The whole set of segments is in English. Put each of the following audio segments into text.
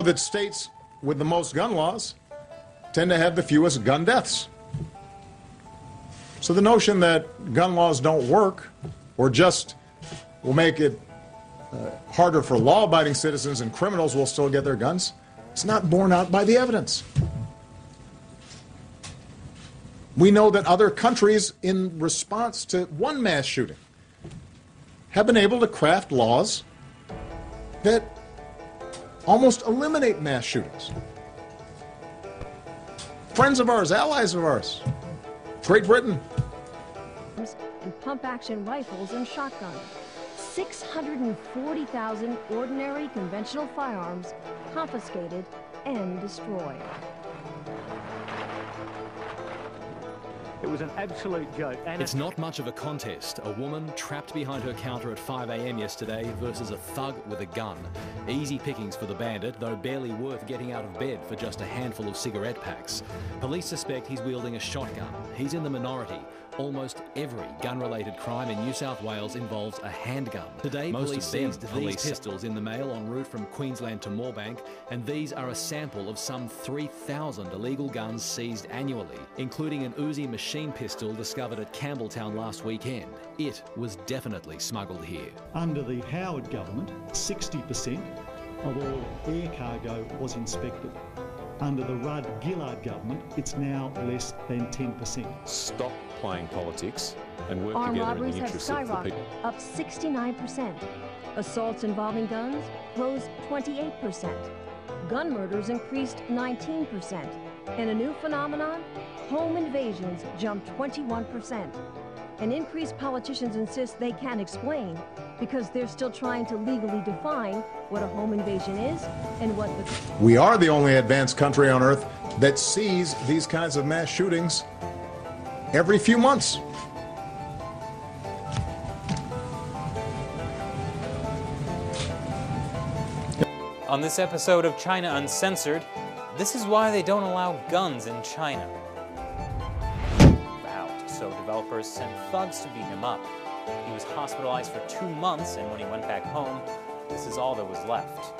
that states with the most gun laws tend to have the fewest gun deaths. So the notion that gun laws don't work or just will make it harder for law-abiding citizens and criminals will still get their guns, it's not borne out by the evidence. We know that other countries, in response to one mass shooting, have been able to craft laws that almost eliminate mass shootings. Friends of ours, allies of ours, Great Britain. And pump-action rifles and shotguns. 640,000 ordinary conventional firearms confiscated and destroyed. It was an absolute joke. And it's not much of a contest. A woman trapped behind her counter at 5 a.m. yesterday versus a thug with a gun. Easy pickings for the bandit, though barely worth getting out of bed for just a handful of cigarette packs. Police suspect he's wielding a shotgun. He's in the minority. Almost every gun-related crime in New South Wales involves a handgun. Today, police seized these pistols in the mail en route from Queensland to Moorebank, and these are a sample of some 3,000 illegal guns seized annually, including an Uzi machine pistol discovered at Campbelltown last weekend. It was definitely smuggled here. Under the Howard government, 60% of all air cargo was inspected. Under the Rudd-Gillard government, it's now less than 10%. Stop playing politics and work Armed together robberies in the have interests of the people. skyrocketed, up 69%. Assaults involving guns rose 28%. Gun murders increased 19%. And a new phenomenon, home invasions jumped 21%. An increase politicians insist they can't explain because they're still trying to legally define what a home invasion is and what the... We are the only advanced country on earth that sees these kinds of mass shootings every few months. On this episode of China Uncensored, this is why they don't allow guns in China. So developers sent thugs to beat him up. He was hospitalized for 2 months, and when he went back home, this is all that was left.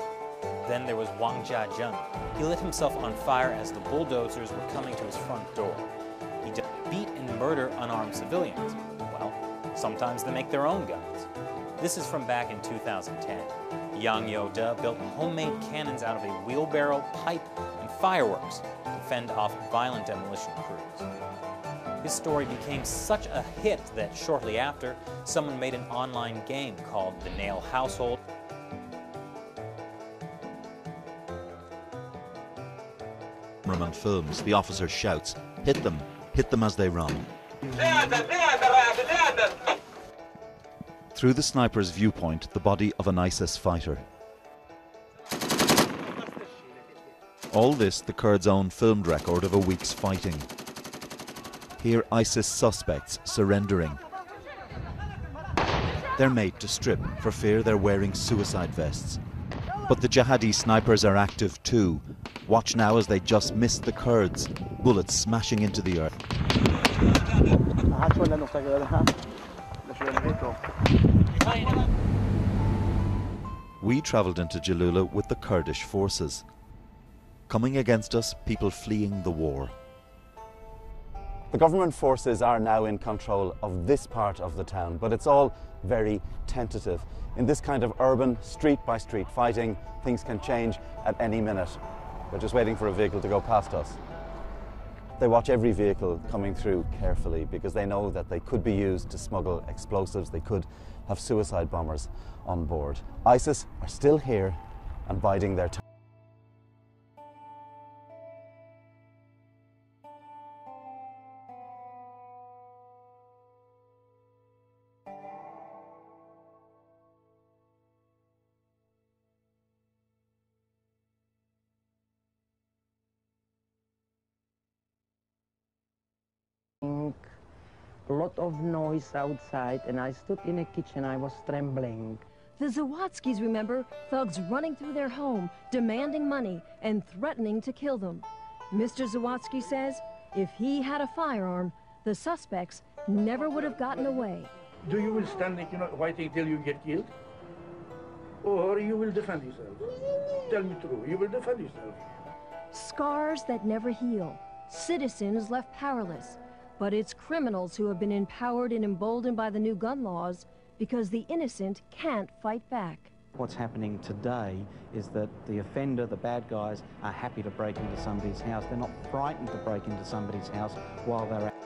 Then there was Wang Jiazheng. He lit himself on fire as the bulldozers were coming to his front door. He beat and murdered unarmed civilians. Well, sometimes they make their own guns. This is from back in 2010. Yang Yoda built homemade cannons out of a wheelbarrow, pipe, and fireworks to fend off violent demolition crews. His story became such a hit that shortly after, someone made an online game called The Nail Household. Cameraman films, the officer shouts, hit them as they run. Through the sniper's viewpoint, the body of an ISIS fighter. All this, the Kurds' own filmed record of a week's fighting. Here, ISIS suspects surrendering. They're made to strip for fear they're wearing suicide vests. But the jihadi snipers are active too. Watch now as they just miss the Kurds, bullets smashing into the earth. We travelled into Jalula with the Kurdish forces. Coming against us, people fleeing the war. The government forces are now in control of this part of the town, but it's all very tentative. In this kind of urban, street-by-street fighting, things can change at any minute. They're just waiting for a vehicle to go past us. They watch every vehicle coming through carefully because they know that they could be used to smuggle explosives. They could have suicide bombers on board. ISIS are still here and biding their time. A lot of noise outside, and I stood in the kitchen. I was trembling. The Zawadzkis remember thugs running through their home, demanding money and threatening to kill them. Mr. Zawadzki says if he had a firearm, the suspects never would have gotten away. Do you will stand, waiting till you get killed? or you will defend yourself? Tell me true, you will defend yourself. Scars that never heal. Citizens left powerless. But it's criminals who have been empowered and emboldened by the new gun laws because the innocent can't fight back. What's happening today is that the offender, the bad guys, are happy to break into somebody's house. They're not frightened to break into somebody's house while they're at.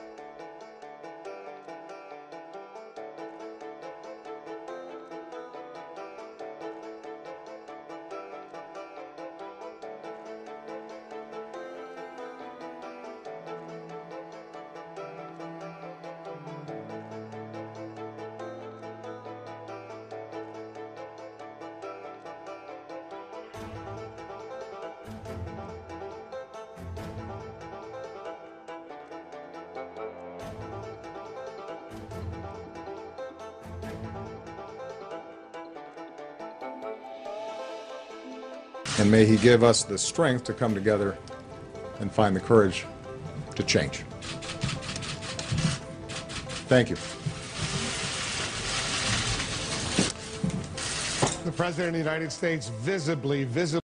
And may he give us the strength to come together and find the courage to change. Thank you. The President of the United States visibly